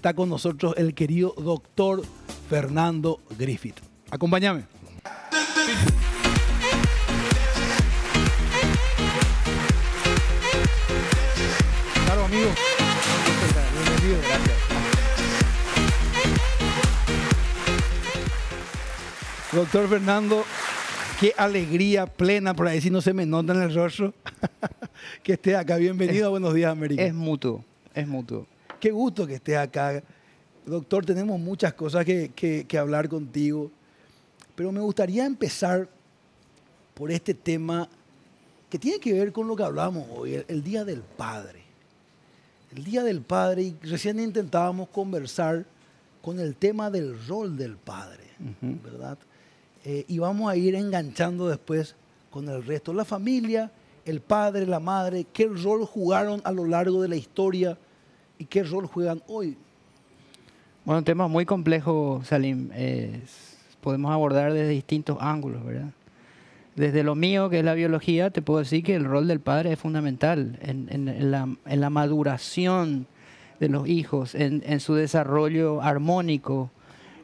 está con nosotros el querido doctor Fernando Griffith. Acompáñame. Claro, amigo. Bienvenido, gracias. Doctor Fernando, qué alegría plena, por ahí si no se me nota en el rostro, que esté acá. Bienvenido a Buenos Días, América. Es mutuo, es mutuo. Qué gusto que estés acá. Doctor, tenemos muchas cosas que hablar contigo, pero me gustaría empezar por este tema que tiene que ver con lo que hablamos hoy, el Día del Padre. El Día del Padre, y recién intentábamos conversar con el tema del rol del padre, ¿verdad? Y vamos a ir enganchando después con el resto. La familia, el padre, la madre, qué rol jugaron a lo largo de la historia y qué rol juegan hoy. Bueno, un tema muy complejo, Salim. Podemos abordar desde distintos ángulos, ¿verdad? Desde lo mío, que es la biología, te puedo decir que el rol del padre es fundamental en la maduración de los hijos, en su desarrollo armónico.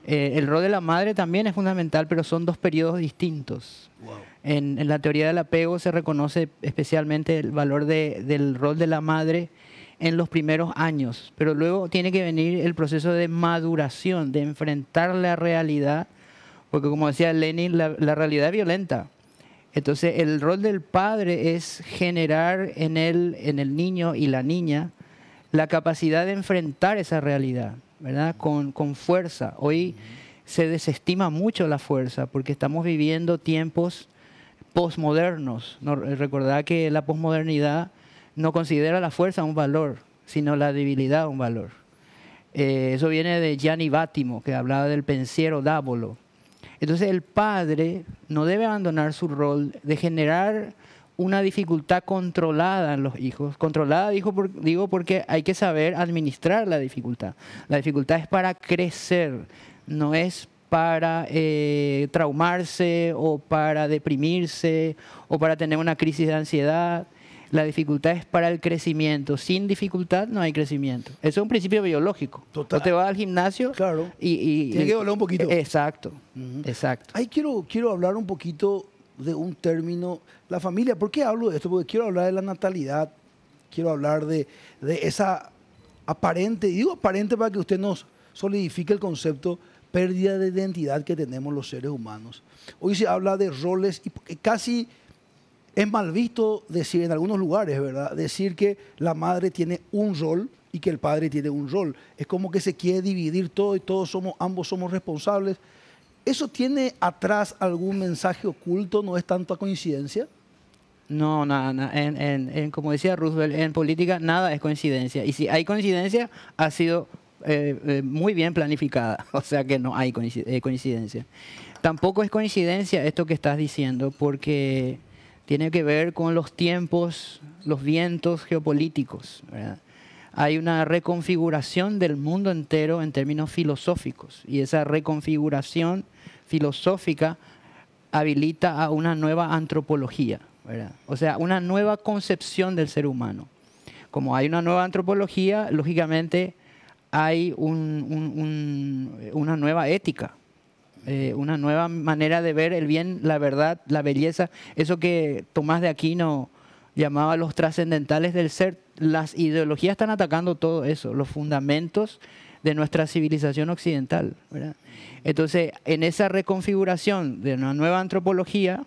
El rol de la madre también es fundamental, pero son dos periodos distintos. Wow. En la teoría del apego se reconoce especialmente el valor del rol de la madre en los primeros años, pero luego tiene que venir el proceso de maduración, de enfrentar la realidad, porque como decía Lenin, la realidad es violenta. Entonces el rol del padre es generar en el niño y la niña la capacidad de enfrentar esa realidad, ¿verdad? Con fuerza. Hoy se desestima mucho la fuerza porque estamos viviendo tiempos posmodernos. No, recordad que la posmodernidad no considera la fuerza un valor, sino la debilidad un valor. Eso viene de Gianni Vattimo, que hablaba del pensiero d'Abolo. Entonces el padre no debe abandonar su rol de generar una dificultad controlada en los hijos. Controlada digo porque hay que saber administrar la dificultad. La dificultad es para crecer, no es para traumarse o para deprimirse o para tener una crisis de ansiedad. La dificultad es para el crecimiento. Sin dificultad no hay crecimiento. Eso es un principio biológico. Total. Tú te vas al gimnasio, claro, y tiene que doler un poquito. Exacto, exacto. Ahí quiero hablar un poquito de un término, la familia. ¿Por qué hablo de esto? Porque quiero hablar de la natalidad, quiero hablar de esa aparente, y digo aparente para que usted nos solidifique el concepto, pérdida de identidad que tenemos los seres humanos. Hoy se habla de roles y casi es mal visto decir en algunos lugares, ¿verdad? Decir que la madre tiene un rol y que el padre tiene un rol. Es como que se quiere dividir todo y ambos somos responsables. ¿Eso tiene atrás algún mensaje oculto? ¿No es tanta coincidencia? No, nada. Como decía Roosevelt, en política nada es coincidencia. Y si hay coincidencia, ha sido muy bien planificada. O sea que no hay coincidencia. Tampoco es coincidencia esto que estás diciendo, porque tiene que ver con los tiempos, los vientos geopolíticos, ¿verdad? Hay una reconfiguración del mundo entero en términos filosóficos, y esa reconfiguración filosófica habilita a una nueva antropología, ¿verdad? O sea, una nueva concepción del ser humano. Como hay una nueva antropología, lógicamente hay una nueva ética, una nueva manera de ver el bien, la verdad, la belleza, eso que Tomás de Aquino llamaba los trascendentales del ser. Las ideologías están atacando todo eso, los fundamentos de nuestra civilización occidental, ¿verdad? Entonces, en esa reconfiguración de una nueva antropología,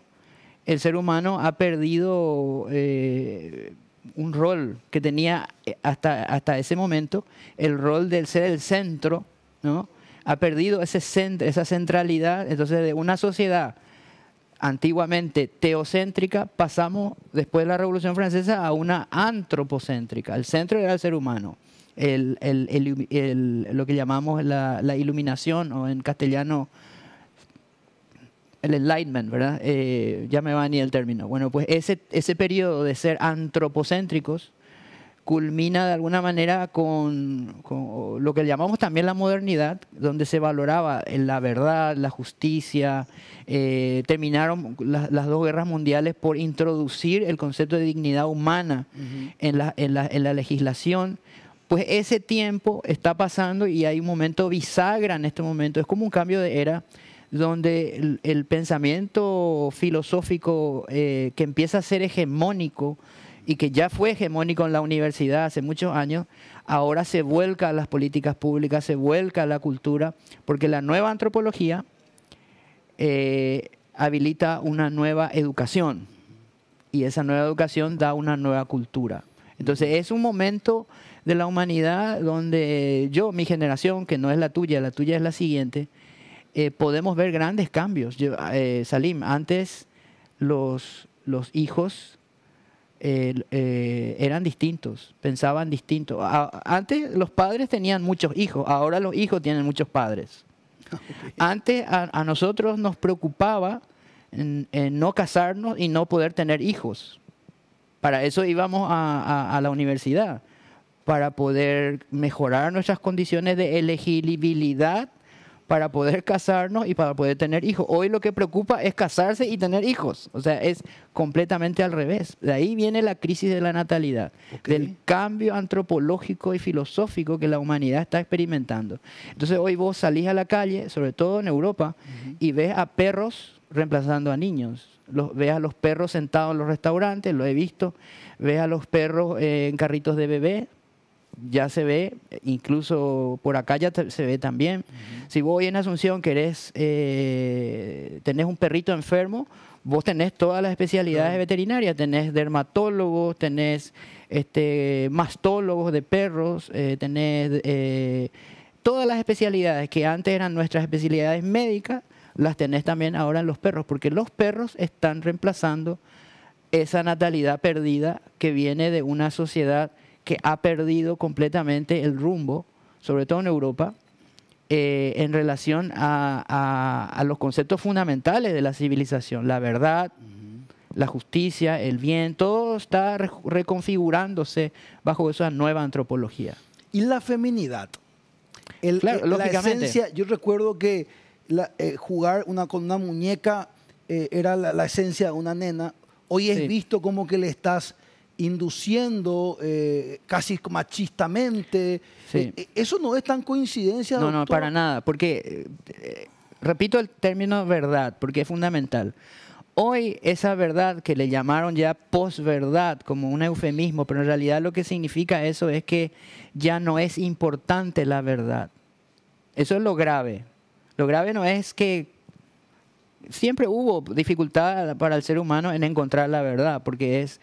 el ser humano ha perdido un rol que tenía hasta ese momento, el rol del ser el centro, ¿no? Ha perdido esa centralidad. Entonces, de una sociedad antiguamente teocéntrica, pasamos después de la Revolución Francesa a una antropocéntrica. El centro era el ser humano, lo que llamamos la iluminación, o en castellano el enlightenment, ¿verdad? Ya me va ni el término. Bueno, pues ese periodo de ser antropocéntricos culmina de alguna manera con lo que llamamos también la modernidad, donde se valoraba la verdad, la justicia. Terminaron las dos guerras mundiales por introducir el concepto de dignidad humana en la legislación, Pues ese tiempo está pasando y hay un momento bisagra en este momento. Es como un cambio de era donde el pensamiento filosófico que empieza a ser hegemónico y que ya fue hegemónico en la universidad hace muchos años, ahora se vuelca a las políticas públicas, se vuelca a la cultura, porque la nueva antropología habilita una nueva educación y esa nueva educación da una nueva cultura. Entonces es un momento de la humanidad donde yo, mi generación, que no es la tuya es la siguiente, podemos ver grandes cambios. Salim, antes los hijos eran distintos, pensaban distinto. Antes los padres tenían muchos hijos, ahora los hijos tienen muchos padres. Okay. Antes a nosotros nos preocupaba en no casarnos y no poder tener hijos. Para eso íbamos a la universidad, para poder mejorar nuestras condiciones de elegibilidad, para poder casarnos y para poder tener hijos. Hoy lo que preocupa es casarse y tener hijos. O sea, es completamente al revés. De ahí viene la crisis de la natalidad, del cambio antropológico y filosófico que la humanidad está experimentando. Entonces hoy vos salís a la calle, sobre todo en Europa, y ves a perros reemplazando a niños. Ves a los perros sentados en los restaurantes, lo he visto. Ves a los perros en carritos de bebé. Ya se ve, incluso por acá ya se ve también. Si vos hoy en Asunción tenés un perrito enfermo, vos tenés todas las especialidades veterinarias, tenés dermatólogos, tenés mastólogos de perros, tenés todas las especialidades que antes eran nuestras especialidades médicas, las tenés también ahora en los perros, porque los perros están reemplazando esa natalidad perdida que viene de una sociedad que ha perdido completamente el rumbo, sobre todo en Europa, en relación a los conceptos fundamentales de la civilización, la verdad, la justicia, el bien, todo está reconfigurándose bajo esa nueva antropología. Y la feminidad. Claro, lógicamente. La esencia, yo recuerdo que jugar con una muñeca era la esencia de una nena. Hoy es visto como que le estás induciendo casi machistamente. Sí. Eso no es tan coincidencia, No, doctor. No, para nada, porque repito el término verdad, porque es fundamental. Hoy esa verdad que le llamaron ya posverdad como un eufemismo, pero en realidad lo que significa eso es que ya no es importante la verdad. Eso es lo grave. Lo grave no es que siempre hubo dificultad para el ser humano en encontrar la verdad, porque es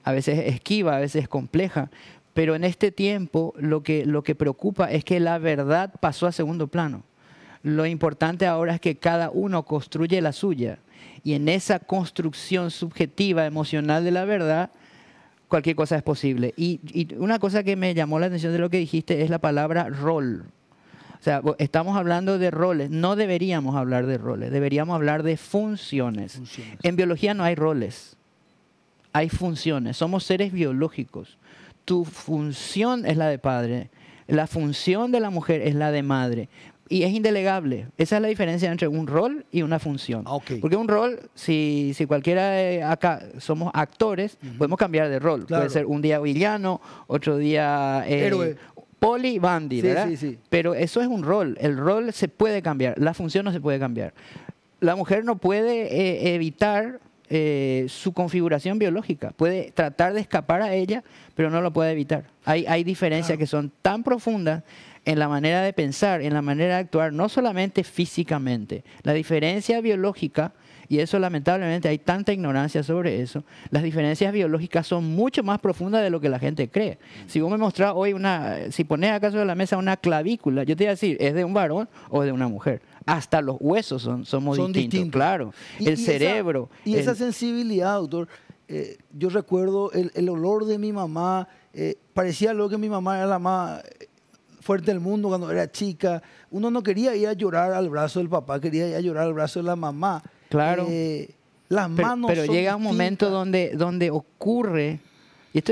a veces esquiva, a veces compleja, pero en este tiempo lo que preocupa es que la verdad pasó a segundo plano. Lo importante ahora es que cada uno construye la suya, y en esa construcción subjetiva, emocional de la verdad, cualquier cosa es posible. Y una cosa que me llamó la atención de lo que dijiste es la palabra rol. O sea, estamos hablando de roles, no deberíamos hablar de roles, deberíamos hablar de funciones. En biología no hay roles. Hay funciones, somos seres biológicos. Tu función es la de padre, la función de la mujer es la de madre. Y es indelegable. Esa es la diferencia entre un rol y una función. Porque un rol, si cualquiera acá somos actores, podemos cambiar de rol. Claro. Puede ser un día villano, otro día héroe. Poli, Bandy, ¿verdad? Sí. Pero eso es un rol. El rol se puede cambiar, la función no se puede cambiar. La mujer no puede evitar su configuración biológica. Puede tratar de escapar a ella, pero no lo puede evitar. Hay diferencias que son tan profundas en la manera de pensar, en la manera de actuar, no solamente físicamente. La diferencia biológica, y eso lamentablemente hay tanta ignorancia sobre eso, las diferencias biológicas son mucho más profundas de lo que la gente cree. Si vos me mostrás hoy si pones acá sobre la mesa una clavícula, yo te voy a decir, ¿es de un varón o de una mujer? Hasta los huesos somos distintos, claro. El cerebro. Esa sensibilidad, doctor, yo recuerdo el olor de mi mamá, parecía lo que mi mamá era la más fuerte del mundo cuando era chica. Uno no quería ir a llorar al brazo del papá, quería ir a llorar al brazo de la mamá. Claro. Las manos pero llega un momento donde ocurre, y esto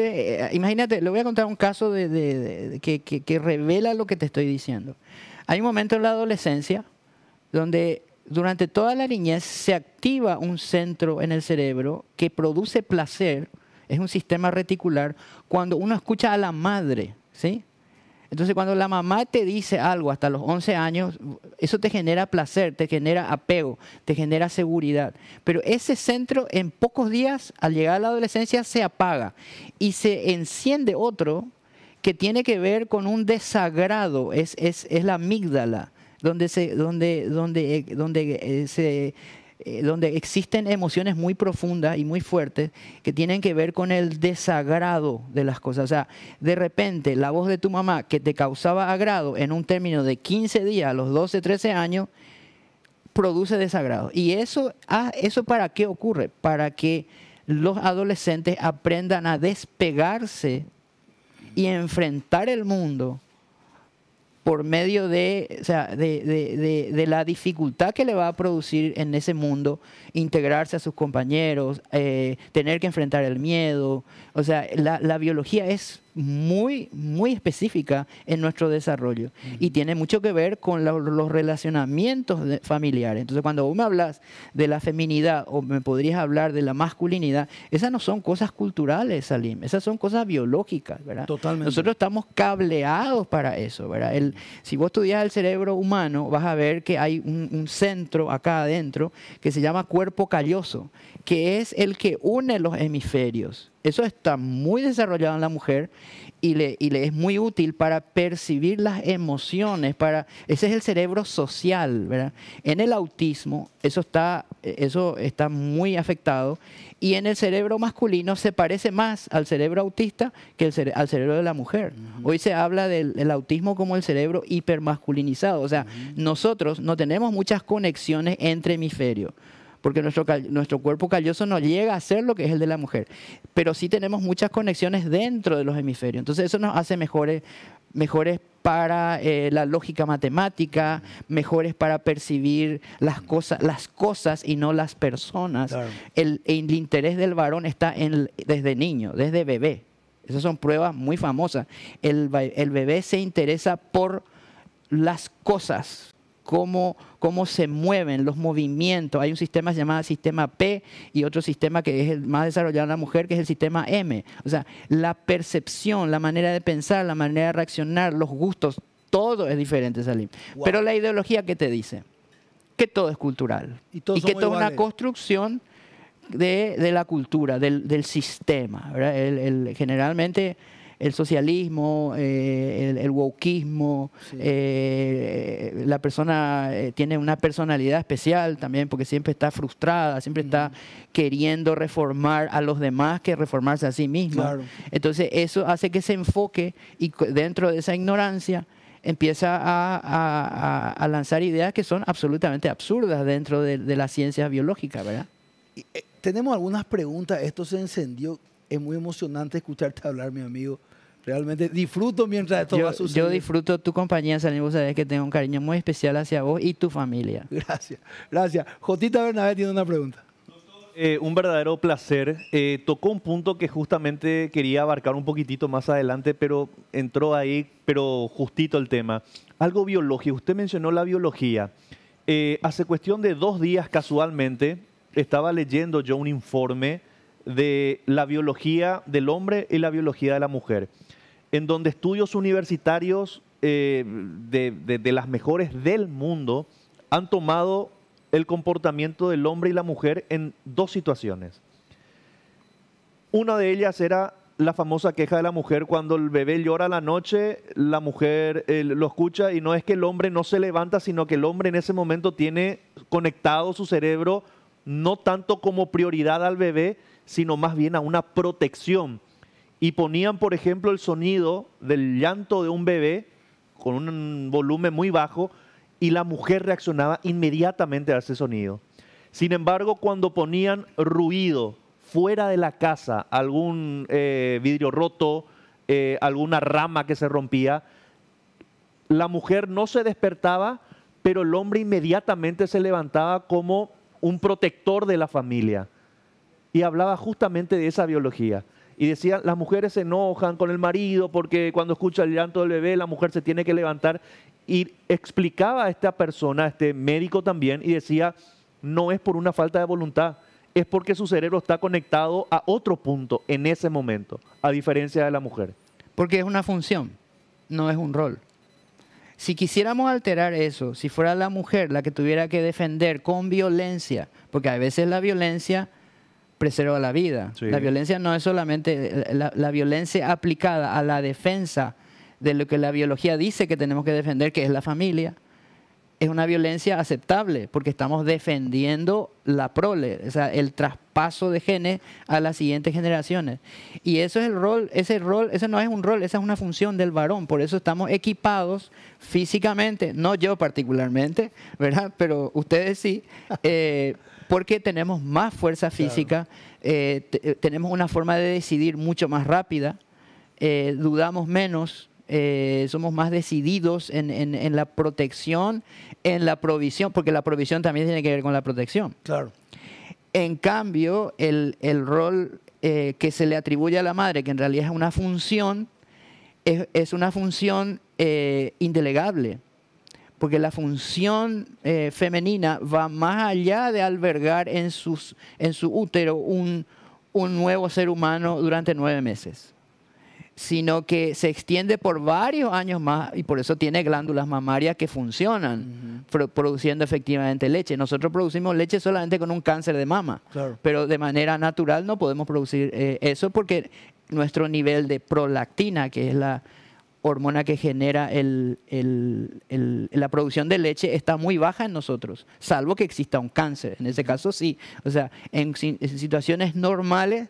imagínate, le voy a contar un caso que revela lo que te estoy diciendo. Hay un momento en la adolescencia donde durante toda la niñez se activa un centro en el cerebro que produce placer, es un sistema reticular, cuando uno escucha a la madre, ¿sí? Entonces, cuando la mamá te dice algo hasta los 11 años, eso te genera placer, te genera apego, te genera seguridad. Pero ese centro en pocos días, al llegar a la adolescencia, se apaga y se enciende otro que tiene que ver con un desagrado, es la amígdala, donde existen emociones muy profundas y muy fuertes que tienen que ver con el desagrado de las cosas. O sea, de repente la voz de tu mamá que te causaba agrado en un término de 15 días a los 12, 13 años, produce desagrado. ¿Y eso para qué ocurre? Para que los adolescentes aprendan a despegarse y enfrentar el mundo por medio de la dificultad que le va a producir en ese mundo integrarse a sus compañeros, tener que enfrentar el miedo. O sea, la biología es muy, muy específica en nuestro desarrollo y tiene mucho que ver con los relacionamientos familiares. Entonces, cuando vos me hablas de la feminidad o me podrías hablar de la masculinidad, esas no son cosas culturales, Salim, esas son cosas biológicas, ¿verdad? Totalmente. Nosotros estamos cableados para eso, ¿verdad? Si vos estudias el cerebro humano, vas a ver que hay un centro acá adentro que se llama cuerpo calloso, que es el que une los hemisferios. Eso está muy desarrollado en la mujer y le es muy útil para percibir las emociones. Ese es el cerebro social, ¿verdad? En el autismo eso está muy afectado y en el cerebro masculino se parece más al cerebro autista que al cerebro de la mujer. Hoy se habla del autismo como el cerebro hipermasculinizado. O sea, nosotros no tenemos muchas conexiones entre hemisferios, porque nuestro cuerpo calloso no llega a ser lo que es el de la mujer. Pero sí tenemos muchas conexiones dentro de los hemisferios. Entonces eso nos hace mejores para la lógica matemática, mejores para percibir las cosas y no las personas. Claro. El interés del varón está desde niño, desde bebé. Esas son pruebas muy famosas. El bebé se interesa por las cosas, cómo se mueven los movimientos. Hay un sistema llamado sistema P y otro sistema que es el más desarrollado en la mujer, que es el sistema M. O sea, la percepción, la manera de pensar, la manera de reaccionar, los gustos, todo es diferente, Salim. Wow. Pero la ideología, ¿qué te dice? Que todo es cultural y que todo es una construcción de la cultura, del sistema, ¿verdad? Generalmente el socialismo, el wokismo, sí. La persona tiene una personalidad especial también porque siempre está frustrada, siempre está queriendo reformar a los demás que reformarse a sí misma. Claro. Entonces eso hace que se enfoque y dentro de esa ignorancia empieza a lanzar ideas que son absolutamente absurdas dentro de las ciencias biológicas, ¿verdad? Tenemos algunas preguntas, esto se encendió. Es muy emocionante escucharte hablar, mi amigo. Realmente disfruto mientras esto va sucediendo. Yo disfruto tu compañía, Salim. Vos sabés que tengo un cariño muy especial hacia vos y tu familia. Gracias, gracias. Jotita Bernabé tiene una pregunta. Un verdadero placer. Tocó un punto que justamente quería abarcar un poquitito más adelante, pero entró ahí, pero justito el tema. Algo biológico. Usted mencionó la biología. Hace cuestión de 2 días, casualmente, estaba leyendo yo un informe de la biología del hombre y la biología de la mujer, en donde estudios universitarios de las mejores del mundo han tomado el comportamiento del hombre y la mujer en 2 situaciones. Una de ellas era la famosa queja de la mujer cuando el bebé llora a la noche, la mujer lo escucha y no es que el hombre no se levanta, sino que el hombre en ese momento tiene conectado su cerebro no tanto como prioridad al bebé, sino más bien a una protección. Y ponían, por ejemplo, el sonido del llanto de un bebé con un volumen muy bajo y la mujer reaccionaba inmediatamente a ese sonido. Sin embargo, cuando ponían ruido fuera de la casa, algún vidrio roto, alguna rama que se rompía, la mujer no se despertaba, pero el hombre inmediatamente se levantaba como un protector de la familia. Y hablaba justamente de esa biología. Y decía, las mujeres se enojan con el marido porque cuando escucha el llanto del bebé, la mujer se tiene que levantar. Y explicaba a esta persona, a este médico también, y decía, no es por una falta de voluntad, es porque su cerebro está conectado a otro punto en ese momento, a diferencia de la mujer. Porque es una función. no es un rol. Si quisiéramos alterar eso, si fuera la mujer la que tuviera que defender con violencia, porque a veces la violencia preserva la vida. Sí. La violencia no es solamente la violencia aplicada a la defensa de lo que la biología dice que tenemos que defender, que es la familia. Es una violencia aceptable porque estamos defendiendo la prole, o sea, el traspaso de genes a las siguientes generaciones. Y eso es el rol, ese no es un rol, esa es una función del varón. Por eso estamos equipados físicamente, no yo particularmente, ¿verdad? Pero ustedes sí, porque tenemos más fuerza física, tenemos una forma de decidir mucho más rápida, dudamos menos. Somos más decididos en la protección, en la provisión, porque la provisión también tiene que ver con la protección. Claro. En cambio, el rol que se le atribuye a la madre, que en realidad es una función, es una función indelegable, porque la función femenina va más allá de albergar en su útero un nuevo ser humano durante 9 meses. Sino que se extiende por varios años más y por eso tiene glándulas mamarias que funcionan produciendo efectivamente leche. Nosotros producimos leche solamente con un cáncer de mama, Claro. pero de manera natural no podemos producir eso porque nuestro nivel de prolactina, que es la hormona que genera la producción de leche, está muy baja en nosotros, salvo que exista un cáncer. En ese caso sí. O sea, en situaciones normales,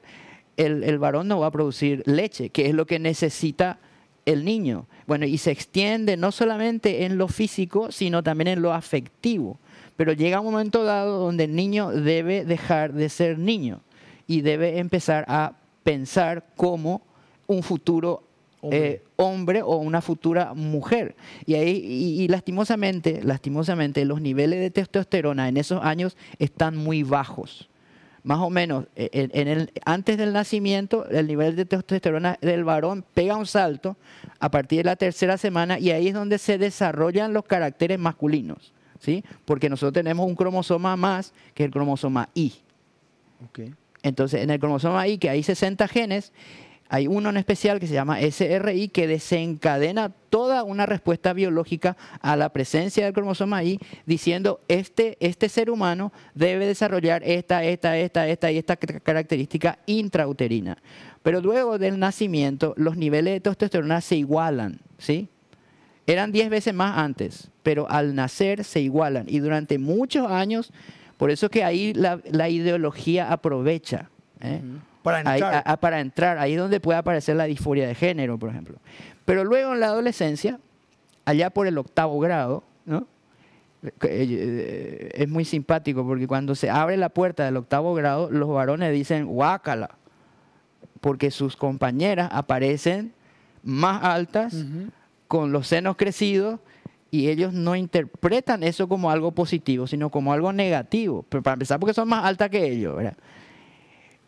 el varón no va a producir leche, que es lo que necesita el niño. Bueno, y se extiende no solamente en lo físico, sino también en lo afectivo. Pero llega un momento dado donde el niño debe dejar de ser niño y debe empezar a pensar como un futuro hombre o una futura mujer. Y ahí, y lastimosamente, los niveles de testosterona en esos años están muy bajos. Más o menos, antes del nacimiento, el nivel de testosterona del varón pega un salto a partir de la 3ª semana y ahí es donde se desarrollan los caracteres masculinos, ¿sí? Porque nosotros tenemos un cromosoma más, que es el cromosoma Y. Okay. Entonces, en el cromosoma Y, que hay 60 genes, hay uno en especial que se llama SRI, que desencadena toda una respuesta biológica a la presencia del cromosoma Y, diciendo este ser humano debe desarrollar esta y esta característica intrauterina. Pero luego del nacimiento, los niveles de testosterona se igualan, ¿sí? Eran 10 veces más antes, pero al nacer se igualan. Y durante muchos años, por eso que ahí la ideología aprovecha, ¿eh? Para entrar. Para entrar, ahí es donde puede aparecer la disforia de género, por ejemplo. Pero luego en la adolescencia, allá por el 8º grado, ¿no? Es muy simpático porque cuando se abre la puerta del 8º grado, los varones dicen guácala, porque sus compañeras aparecen más altas, con los senos crecidos, y ellos no interpretan eso como algo positivo, sino como algo negativo. Pero para empezar, porque son más altas que ellos, ¿verdad?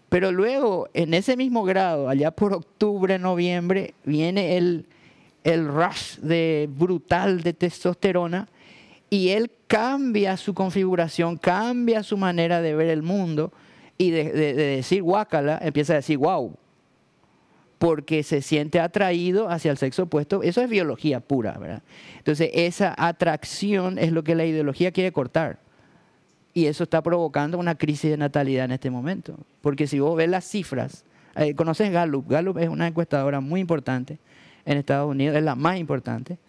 Pero luego, en ese mismo grado, allá por octubre, noviembre, viene el rush brutal de testosterona y él cambia su configuración, cambia su manera de ver el mundo y de decir guácala, empieza a decir wow, porque se siente atraído hacia el sexo opuesto. Eso es biología pura, ¿verdad? Entonces, esa atracción es lo que la ideología quiere cortar. Y eso está provocando una crisis de natalidad en este momento. Porque si vos ves las cifras, ¿conoces Gallup? Gallup es una encuestadora muy importante en Estados Unidos, es la más importante.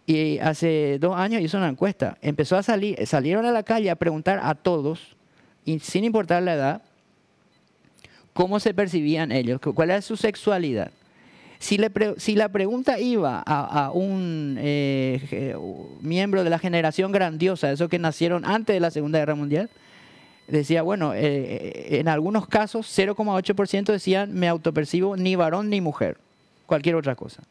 Y hace 2 años hizo una encuesta. Empezó a salieron a la calle a preguntar a todos, y sin importar la edad, cómo se percibían ellos, cuál era su sexualidad. Si la pregunta iba a un miembro de la generación grandiosa, esos que nacieron antes de la Segunda Guerra Mundial, decía, bueno, en algunos casos 0,8% decían me autopercibo ni varón ni mujer, cualquier otra cosa.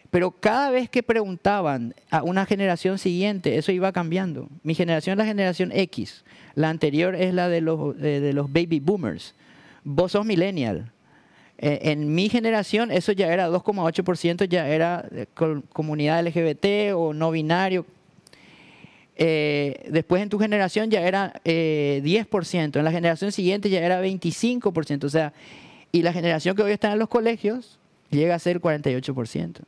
Pero cada vez que preguntaban a una generación siguiente, eso iba cambiando. Mi generación es la generación X, la anterior es la de los baby boomers. Vos sos millennial. En mi generación eso ya era 2,8%, ya era comunidad LGBT o no binario. Después en tu generación ya era 10%, en la generación siguiente ya era 25%, o sea, y la generación que hoy está en los colegios llega a ser 48%.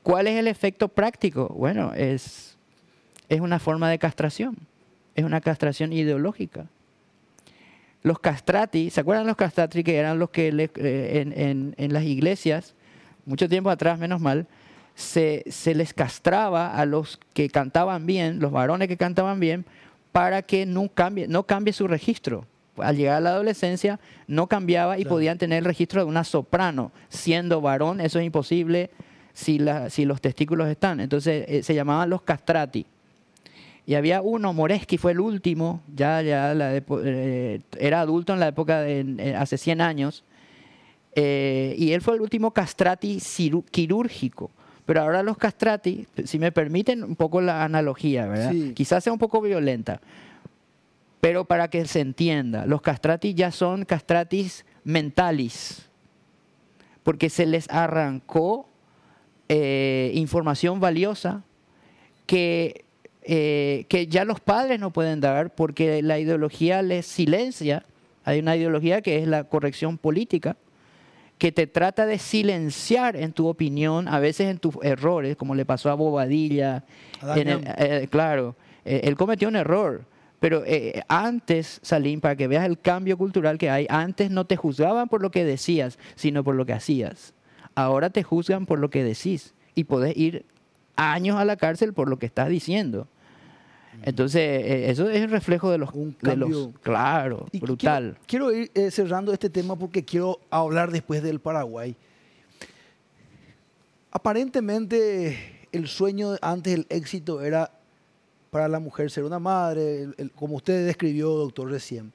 ¿Cuál es el efecto práctico? Bueno, es una forma de castración. Es una castración ideológica. Los castrati, ¿se acuerdan los castrati que eran los que en las iglesias, mucho tiempo atrás, menos mal, se les castraba a los que cantaban bien, los varones que cantaban bien, para que no cambie su registro? Al llegar a la adolescencia no cambiaba y podían tener el registro de una soprano. Siendo varón, eso es imposible si los testículos están. Entonces se llamaban los castrati. Y había uno, Moreschi fue el último, era adulto en la época hace 100 años, y él fue el último castrati quirúrgico. Pero ahora los castrati, si me permiten un poco la analogía, ¿verdad? Sí. Quizás sea un poco violenta, pero para que se entienda, los castrati ya son castratis mentalis, porque se les arrancó información valiosa que ya los padres no pueden dar porque la ideología les silencia. Hay una ideología que es la corrección política, que te trata de silenciar en tu opinión, a veces en tus errores, como le pasó a Bobadilla. Claro, él cometió un error, pero antes, Salim, para que veas el cambio cultural que hay, antes no te juzgaban por lo que decías, sino por lo que hacías. Ahora te juzgan por lo que decís y podés ir años a la cárcel por lo que estás diciendo. Entonces, eso es el reflejo de los... Claro, y brutal. Quiero ir cerrando este tema porque quiero hablar después del Paraguay. Aparentemente, el sueño antes del éxito era para la mujer ser una madre, como usted describió, doctor, recién.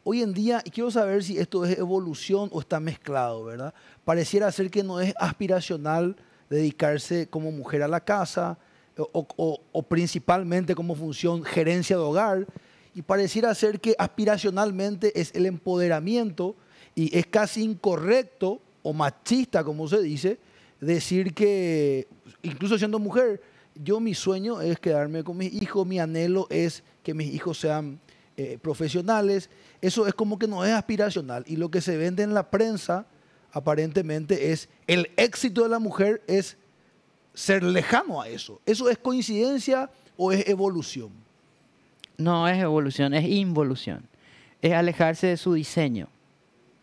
Hoy en día, y quiero saber si esto es evolución o está mezclado, ¿verdad? Pareciera ser que no es aspiracional dedicarse como mujer a la casa, o principalmente como función gerencia de hogar, y pareciera ser que aspiracionalmente es el empoderamiento, y es casi incorrecto o machista, como se dice, decir que, incluso siendo mujer, mi sueño es quedarme con mis hijos, mi anhelo es que mis hijos sean profesionales. Eso es como que no es aspiracional, y lo que se vende en la prensa aparentemente es el éxito de la mujer es ser lejano a eso. ¿Eso es coincidencia o es evolución? No es evolución, es involución. Es alejarse de su diseño.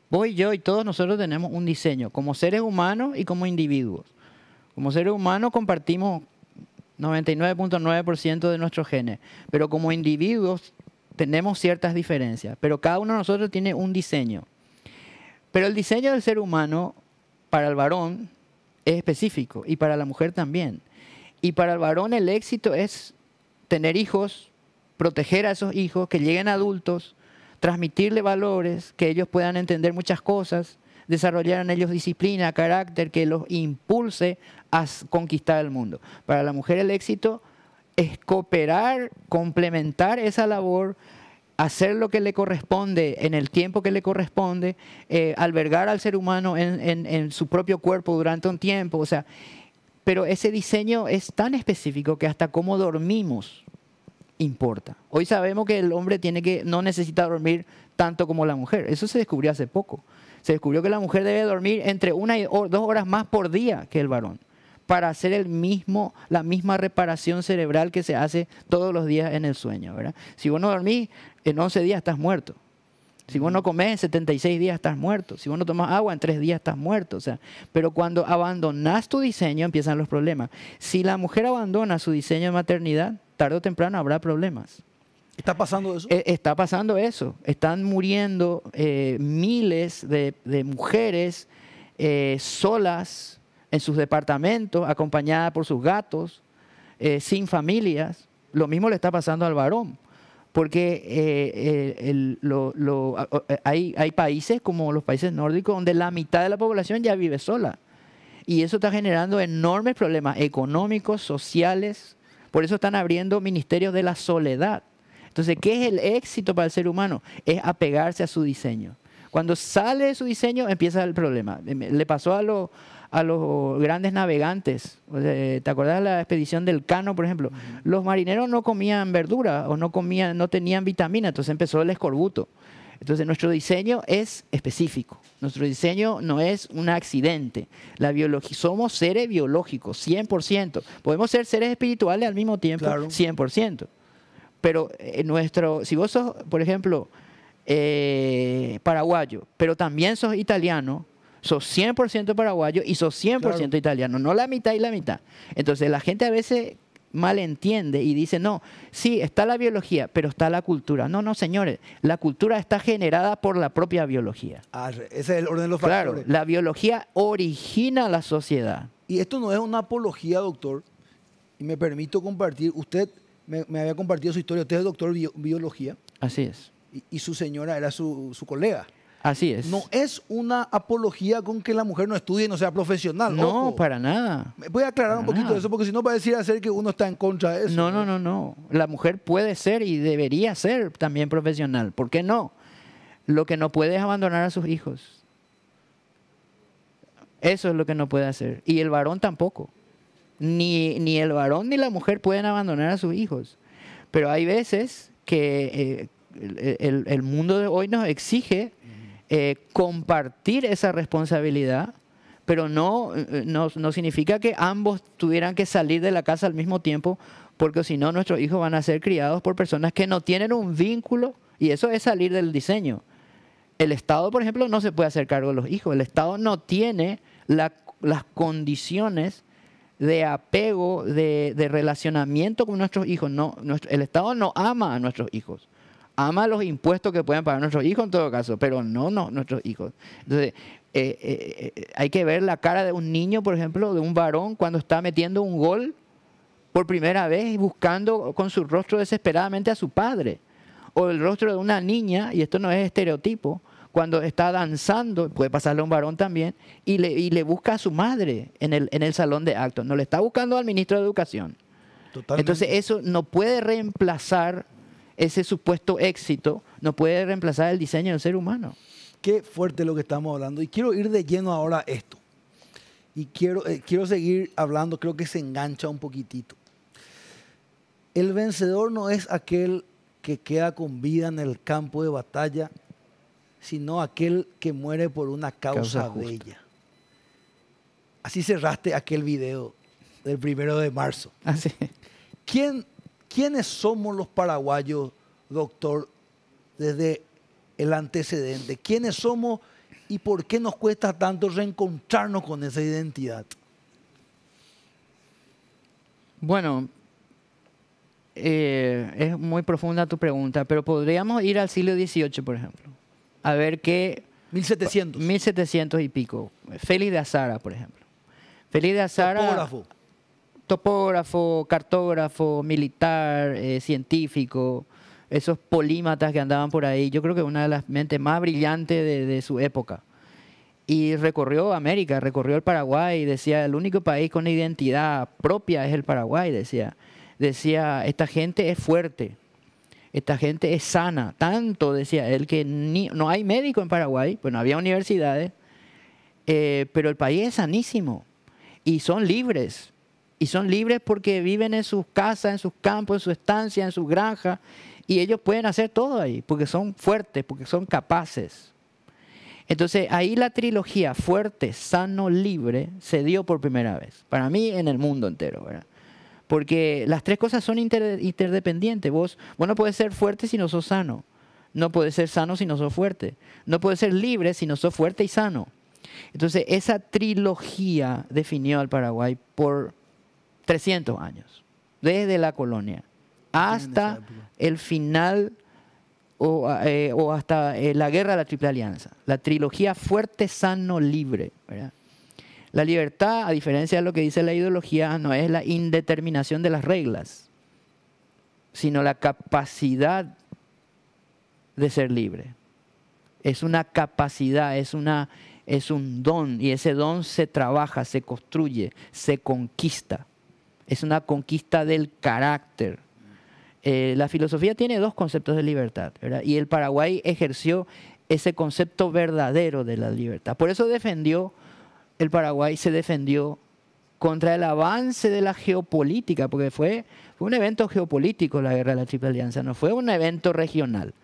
Vos y yo y todos nosotros tenemos un diseño, como seres humanos y como individuos. Como seres humanos compartimos 99.9% de nuestros genes, pero como individuos tenemos ciertas diferencias. Pero cada uno de nosotros tiene un diseño. Pero el diseño del ser humano, para el varón, es específico y para la mujer también. Y para el varón el éxito es tener hijos, proteger a esos hijos, que lleguen adultos, transmitirle valores, que ellos puedan entender muchas cosas, desarrollar en ellos disciplina, carácter, que los impulse a conquistar el mundo. Para la mujer el éxito es cooperar, complementar esa labor, hacer lo que le corresponde en el tiempo que le corresponde, albergar al ser humano en su propio cuerpo durante un tiempo. O sea, pero ese diseño es tan específico que hasta cómo dormimos importa. Hoy sabemos que el hombre no necesita dormir tanto como la mujer. Eso se descubrió hace poco. Se descubrió que la mujer debe dormir entre 1 y 2 horas más por día que el varón, para hacer la misma reparación cerebral que se hace todos los días en el sueño, ¿verdad? Si vos no dormís, en 11 días estás muerto. Si vos no comés, en 76 días estás muerto. Si vos no tomás agua, en 3 días estás muerto. O sea, pero cuando abandonás tu diseño, empiezan los problemas. Si la mujer abandona su diseño de maternidad, tarde o temprano habrá problemas. ¿Está pasando eso? Está pasando eso. Están muriendo miles de mujeres solas, en sus departamentos, acompañada por sus gatos, sin familias. Lo mismo le está pasando al varón, porque hay países como los países nórdicos donde la mitad de la población ya vive sola. Y eso está generando enormes problemas económicos, sociales. Por eso están abriendo ministerios de la soledad. Entonces, ¿qué es el éxito para el ser humano? Es apegarse a su diseño. Cuando sale de su diseño, empieza el problema. Le pasó a los grandes navegantes. ¿Te acordás de la expedición del Cano, por ejemplo? Los marineros no comían verdura o no tenían vitamina, entonces empezó el escorbuto. Entonces nuestro diseño es específico. Nuestro diseño no es un accidente. La biología, somos seres biológicos, 100%. Podemos ser seres espirituales al mismo tiempo, Claro. 100%. Pero si vos sos, por ejemplo, paraguayo, pero también sos italiano, sos 100% paraguayo y sos 100% Claro. italiano, no la mitad y la mitad. Entonces la gente a veces malentiende y dice, no, sí, está la biología, pero está la cultura. No, no, señores, la cultura está generada por la propia biología. Ese es el orden de los Claro, factores. la biología origina la sociedad. Y esto no es una apología, doctor. Y me permito compartir. Usted me había compartido su historia. Usted es doctor de biología Así es, y su señora era su colega. así es. No es una apología con que la mujer no estudie y no sea profesional. No, ojo. para nada. ¿Me puede aclarar un para poquito nada. eso? Porque si no pareciera ser que uno está en contra de eso. No, no, no, no. La mujer puede ser y debería ser también profesional. ¿Por qué no? Lo que no puede es abandonar a sus hijos. Eso es lo que no puede hacer. Y el varón tampoco. Ni el varón ni la mujer pueden abandonar a sus hijos. Pero hay veces que el mundo de hoy nos exige compartir esa responsabilidad, pero no significa que ambos tuvieran que salir de la casa al mismo tiempo, porque si no nuestros hijos van a ser criados por personas que no tienen un vínculo, y eso es salir del diseño. El Estado, por ejemplo, no se puede hacer cargo de los hijos. El Estado no tiene las condiciones de apego, de relacionamiento con nuestros hijos. No, el Estado no ama a nuestros hijos. Ama los impuestos que pueden pagar nuestros hijos en todo caso, pero no nuestros hijos. Entonces, hay que ver la cara de un niño, por ejemplo, de un varón cuando está metiendo un gol por primera vez y buscando con su rostro desesperadamente a su padre. O el rostro de una niña, y esto no es estereotipo, cuando está danzando, puede pasarle a un varón también, y le busca a su madre en el salón de actos. No le está buscando al ministro de Educación. Totalmente. Entonces eso no puede reemplazar ese supuesto éxito, no puede reemplazar el diseño del ser humano. Qué fuerte lo que estamos hablando. Y quiero ir de lleno ahora a esto. Y quiero seguir hablando, creo que se engancha un poquitito. El vencedor no es aquel que queda con vida en el campo de batalla, sino aquel que muere por una causa justa. bella. Así cerraste aquel video del 1 de marzo. Así. ¿Quiénes somos los paraguayos, doctor, desde el antecedente? ¿Quiénes somos y por qué nos cuesta tanto reencontrarnos con esa identidad? Bueno, es muy profunda tu pregunta, pero podríamos ir al siglo XVIII, por ejemplo, a ver qué... 1700. 1700 y pico. Félix de Azara, por ejemplo. Félix de Azara... Topógrafo, cartógrafo, militar, científico, esos polímatas que andaban por ahí. Yo creo que una de las mentes más brillantes de su época. Y recorrió América, recorrió el Paraguay, decía, el único país con identidad propia es el Paraguay, decía. Decía, esta gente es fuerte, esta gente es sana. Tanto, decía él, que no hay médico en Paraguay, pues no había universidades, pero el país es sanísimo y son libres. Y son libres porque viven en sus casas, en sus campos, en su estancia, en sus granjas. Y ellos pueden hacer todo ahí, porque son fuertes, porque son capaces. Entonces, ahí la trilogía fuerte, sano, libre, se dio por primera vez. Para mí, en el mundo entero, ¿verdad? Porque las tres cosas son interdependientes. Vos no podés ser fuerte si no sos sano. No podés ser sano si no sos fuerte. No podés ser libre si no sos fuerte y sano. Entonces, esa trilogía definió al Paraguay por 300 años, desde la colonia hasta el final o hasta la guerra de la Triple Alianza. La trilogía fuerte, sano, libre, ¿verdad? La libertad, a diferencia de lo que dice la ideología, no es la indeterminación de las reglas, sino la capacidad de ser libre. Es una capacidad, es un don, y ese don se trabaja, se construye, se conquista. Es una conquista del carácter. La filosofía tiene dos conceptos de libertad, ¿verdad? Y el Paraguay ejerció ese concepto verdadero de la libertad. Por eso el Paraguay se defendió contra el avance de la geopolítica, porque fue un evento geopolítico la guerra de la Triple Alianza, no fue un evento regional.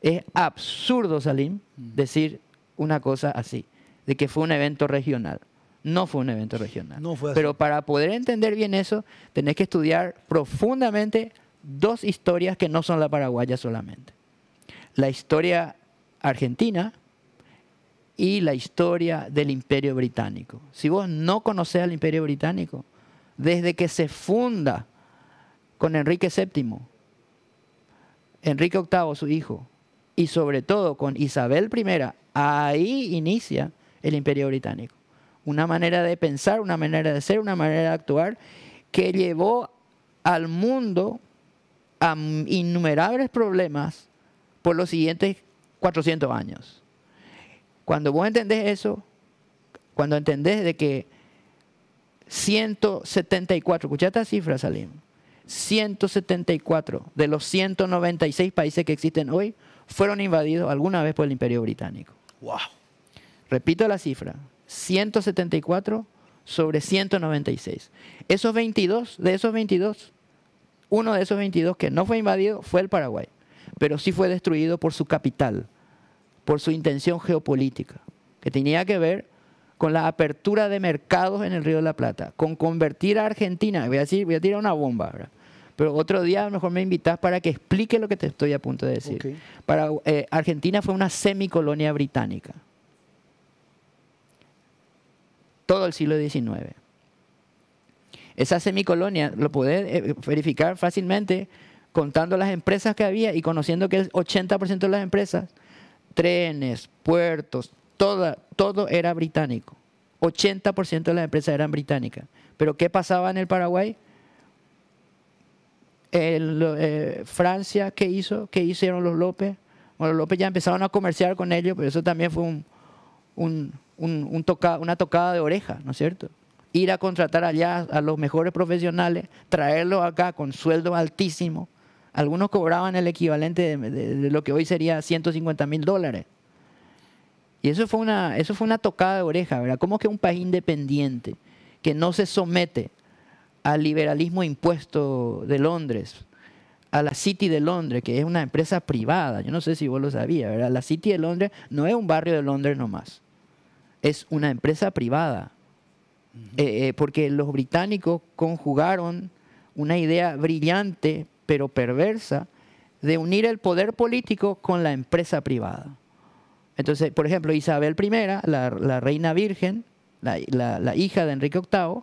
Es absurdo, Salim, decir una cosa así, de que fue un evento regional. No fue un evento regional. No fue así. Pero para poder entender bien eso, tenés que estudiar profundamente dos historias que no son la paraguaya solamente. La historia argentina y la historia del Imperio Británico. Si vos no conocés al Imperio Británico, desde que se funda con Enrique VII, Enrique VIII, su hijo, y sobre todo con Isabel I, ahí inicia el Imperio Británico. Una manera de pensar, una manera de ser, una manera de actuar que llevó al mundo a innumerables problemas por los siguientes 400 años. Cuando vos entendés eso, cuando entendés de que 174, escuchá esta cifra, Salim, 174 de los 196 países que existen hoy fueron invadidos alguna vez por el Imperio Británico. Wow. Repito la cifra, 174 sobre 196. Esos 22, de esos 22, uno de esos 22 que no fue invadido fue el Paraguay, pero sí fue destruido por su capital, por su intención geopolítica, que tenía que ver con la apertura de mercados en el Río de la Plata, con convertir a Argentina, voy a tirar una bomba, ¿verdad? Pero otro día a lo mejor me invitas para que explique lo que te estoy a punto de decir. Okay. Argentina fue una semicolonia británica. Todo el siglo XIX. Esa semicolonia lo podés verificar fácilmente contando las empresas que había y conociendo que el 80% de las empresas, trenes, puertos, todo era británico. 80% de las empresas eran británicas. Pero ¿qué pasaba en el Paraguay? Francia, ¿qué hizo? ¿Qué hicieron los López? Bueno, los López ya empezaron a comerciar con ellos, pero eso también fue una tocada de oreja, ¿no es cierto? Ir a contratar allá a los mejores profesionales, traerlos acá con sueldos altísimos. Algunos cobraban el equivalente de lo que hoy sería $150,000. Y eso fue una tocada de oreja, ¿verdad? ¿Cómo que un país independiente que no se somete al liberalismo impuesto de Londres, a la City de Londres, que es una empresa privada? Yo no sé si vos lo sabías, ¿verdad? La City de Londres no es un barrio de Londres nomás, es una empresa privada. Porque los británicos conjugaron una idea brillante, pero perversa, de unir el poder político con la empresa privada. Entonces, por ejemplo, Isabel I, la reina virgen, la hija de Enrique VIII,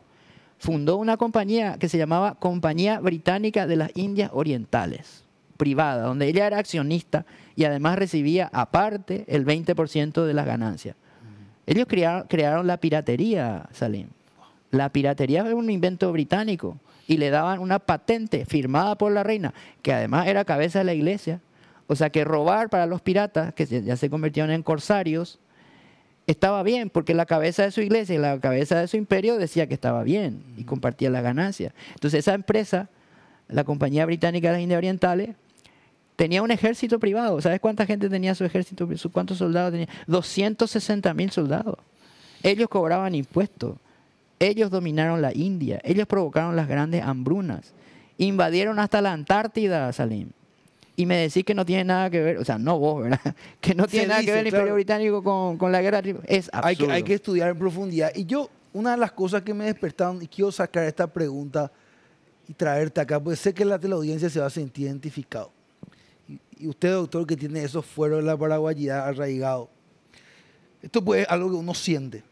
fundó una compañía que se llamaba Compañía Británica de las Indias Orientales, privada, donde ella era accionista y además recibía aparte el 20% de las ganancias. Ellos crearon la piratería, Salim. La piratería es un invento británico y le daban una patente firmada por la reina, que además era cabeza de la iglesia. O sea que robar para los piratas, que ya se convirtieron en corsarios, estaba bien, porque la cabeza de su iglesia y la cabeza de su imperio decía que estaba bien y compartía las ganancias. Entonces esa empresa, la Compañía Británica de las Indias Orientales, tenía un ejército privado. ¿Sabes cuánta gente tenía su ejército? ¿Cuántos soldados tenía? 260,000 soldados. Ellos cobraban impuestos. Ellos dominaron la India. Ellos provocaron las grandes hambrunas. Invadieron hasta la Antártida, Salim. Y me decís que no tiene nada que ver, o sea, no vos, ¿verdad? Que no tiene nada que ver el Imperio Británico con la guerra. Es absurdo. Hay que estudiar en profundidad. Y yo, una de las cosas que me despertaron, y quiero sacar esta pregunta y traerte acá, porque sé que la teleaudiencia se va a sentir identificado. Y usted, doctor, que tiene esos fueros de la paraguayidad arraigado. Esto pues es algo que uno siente.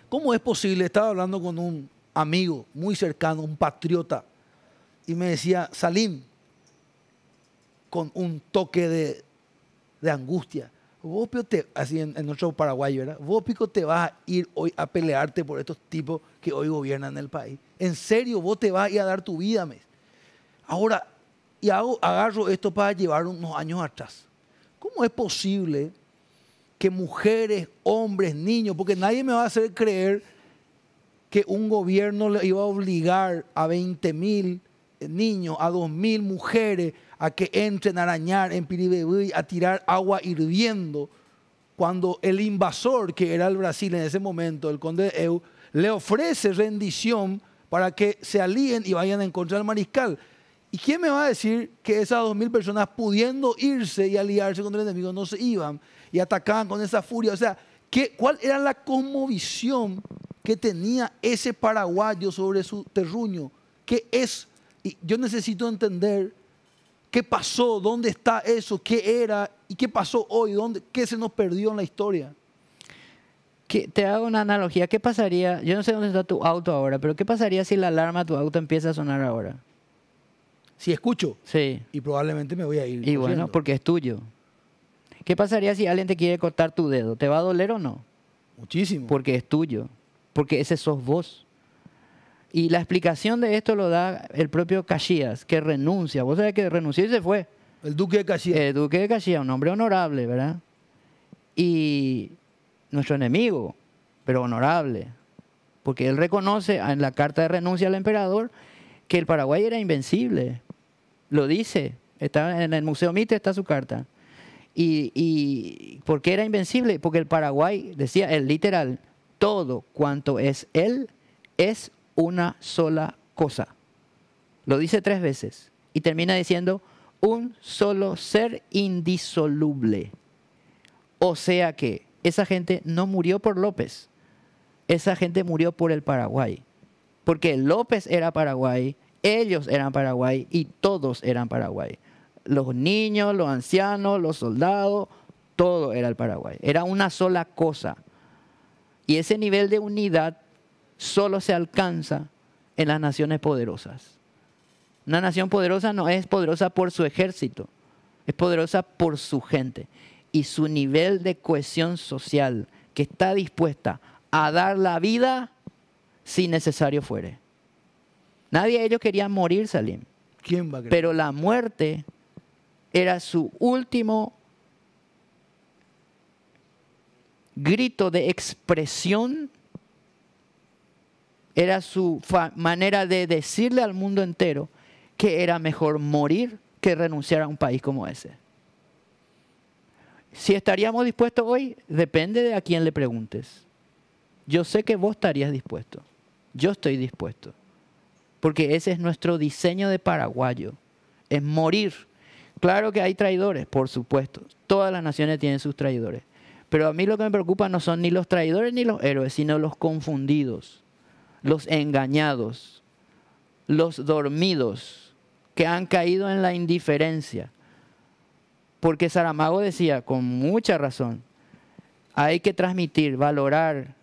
¿Cómo es posible? Estaba hablando con un amigo muy cercano, un patriota, y me decía, Salim, con un toque de angustia, vos, Pío, así en nuestro Paraguay, ¿verdad? Vos, Pico, te vas a ir hoy a pelearte por estos tipos que hoy gobiernan el país. ¿En serio vos te vas a ir a dar tu vida, mes? Ahora, y agarro esto para llevar unos años atrás. ¿Cómo es posible que mujeres, hombres, niños, porque nadie me va a hacer creer que un gobierno le iba a obligar a 20,000 niños, a 2,000 mujeres a que entren a arañar en Piribebuy, a tirar agua hirviendo, cuando el invasor, que era el Brasil en ese momento, el conde de Eu, le ofrece rendición para que se alíen y vayan en contra del mariscal? ¿Y quién me va a decir que esas 2.000 personas pudiendo irse y aliarse contra el enemigo no se iban y atacaban con esa furia? O sea, ¿cuál era la cosmovisión que tenía ese paraguayo sobre su terruño? ¿Qué es? Y yo necesito entender qué pasó, dónde está eso, qué era y qué pasó hoy, qué se nos perdió en la historia. Te hago una analogía. ¿Qué pasaría? Yo no sé dónde está tu auto ahora, pero ¿qué pasaría si la alarma de tu auto empieza a sonar ahora? Si escucho, Sí. y probablemente me voy a ir Y bueno, corriendo. porque es tuyo. ¿Qué pasaría si alguien te quiere cortar tu dedo? ¿Te va a doler o no? Muchísimo. Porque es tuyo. Porque ese sos vos. Y la explicación de esto lo da el propio Caxias, que renuncia. Vos sabés que renunció y se fue. El duque de Caxias. El duque de Caxias, un hombre honorable, ¿verdad? Y nuestro enemigo, pero honorable. Porque él reconoce en la carta de renuncia al emperador que el Paraguay era invencible. Lo dice. Está en el Museo Mitre, está su carta. ¿Y por qué era invencible? Porque el Paraguay, decía él literal, todo cuanto es él es una sola cosa. Lo dice 3 veces. Y termina diciendo, un solo ser indisoluble. O sea que esa gente no murió por López. Esa gente murió por el Paraguay. Porque López era Paraguay, ellos eran Paraguay y todos eran Paraguay. Los niños, los ancianos, los soldados, todo era el Paraguay. Era una sola cosa. Y ese nivel de unidad solo se alcanza en las naciones poderosas. Una nación poderosa no es poderosa por su ejército, es poderosa por su gente y su nivel de cohesión social, que está dispuesta a dar la vida si necesario fuere. Nadie de ellos quería morir, Salim. ¿Quién va a creer? Pero la muerte era su último grito de expresión, era su manera de decirle al mundo entero que era mejor morir que renunciar a un país como ese. Si estaríamos dispuestos hoy, depende de a quién le preguntes. Yo sé que vos estarías dispuesto. Yo estoy dispuesto. Porque ese es nuestro diseño de paraguayo. Es morir. Claro que hay traidores, por supuesto. Todas las naciones tienen sus traidores. Pero a mí lo que me preocupa no son ni los traidores ni los héroes, sino los confundidos, los engañados, los dormidos, que han caído en la indiferencia. Porque Saramago decía, con mucha razón, hay que transmitir, valorar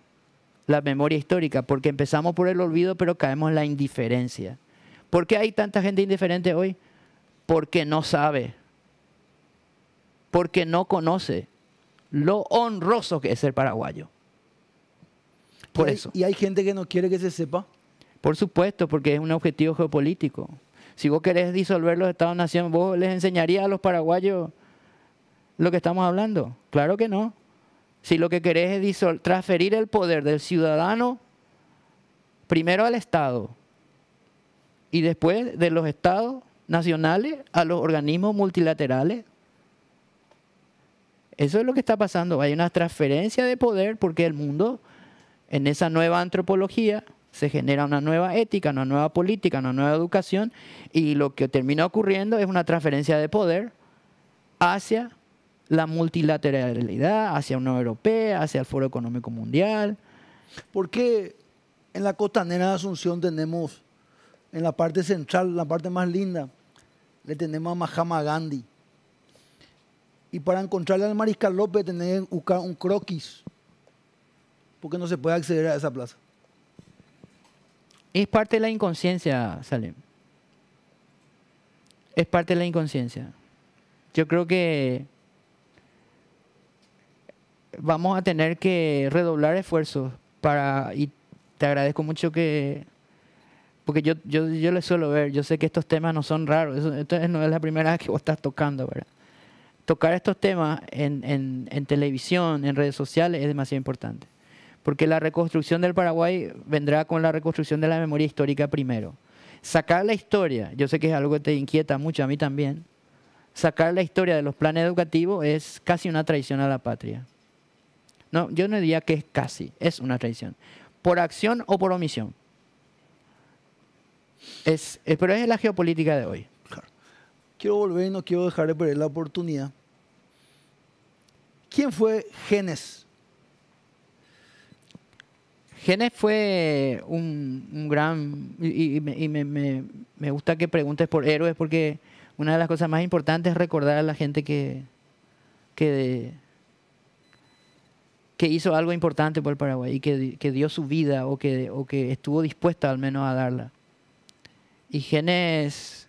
la memoria histórica, porque empezamos por el olvido, pero caemos en la indiferencia. ¿Por qué hay tanta gente indiferente hoy? Porque no sabe, porque no conoce lo honroso que es ser paraguayo. Por eso. ¿Y hay gente que no quiere que se sepa? Por supuesto, porque es un objetivo geopolítico. Si vos querés disolver los Estados-nación, ¿vos les enseñarías a los paraguayos lo que estamos hablando? Claro que no. Si lo que querés es transferir el poder del ciudadano primero al Estado y después de los estados nacionales a los organismos multilaterales, eso es lo que está pasando. Hay una transferencia de poder porque el mundo, en esa nueva antropología, se genera una nueva ética, una nueva política, una nueva educación, y lo que termina ocurriendo es una transferencia de poder hacia la multilateralidad, hacia la Unión Europea, hacia el Foro Económico Mundial. ¿Por qué en la costanera de Asunción tenemos, en la parte central, la parte más linda, le tenemos a Mahatma Gandhi? Y para encontrarle al Mariscal López tenés que buscar un croquis, porque no se puede acceder a esa plaza. Es parte de la inconsciencia, Salim. Es parte de la inconsciencia. Yo creo que vamos a tener que redoblar esfuerzos y te agradezco mucho porque yo le suelo ver, yo sé que estos temas no son raros, esto no es la primera vez que vos estás tocando, ¿verdad? Tocar estos temas en televisión, en redes sociales, es demasiado importante. Porque la reconstrucción del Paraguay vendrá con la reconstrucción de la memoria histórica primero. Sacar la historia, yo sé que es algo que te inquieta mucho, a mí también. Sacar la historia de los planes educativos es casi una traición a la patria. No, yo no diría que es casi, es una traición. Por acción o por omisión. Pero es la geopolítica de hoy. quiero volver y no quiero dejar de perder la oportunidad. ¿Quién fue Genes? Genes fue un gran... me gusta que preguntes por héroes porque una de las cosas más importantes es recordar a la gente que hizo algo importante por el Paraguay y que dio su vida o que estuvo dispuesta al menos a darla. Y Genes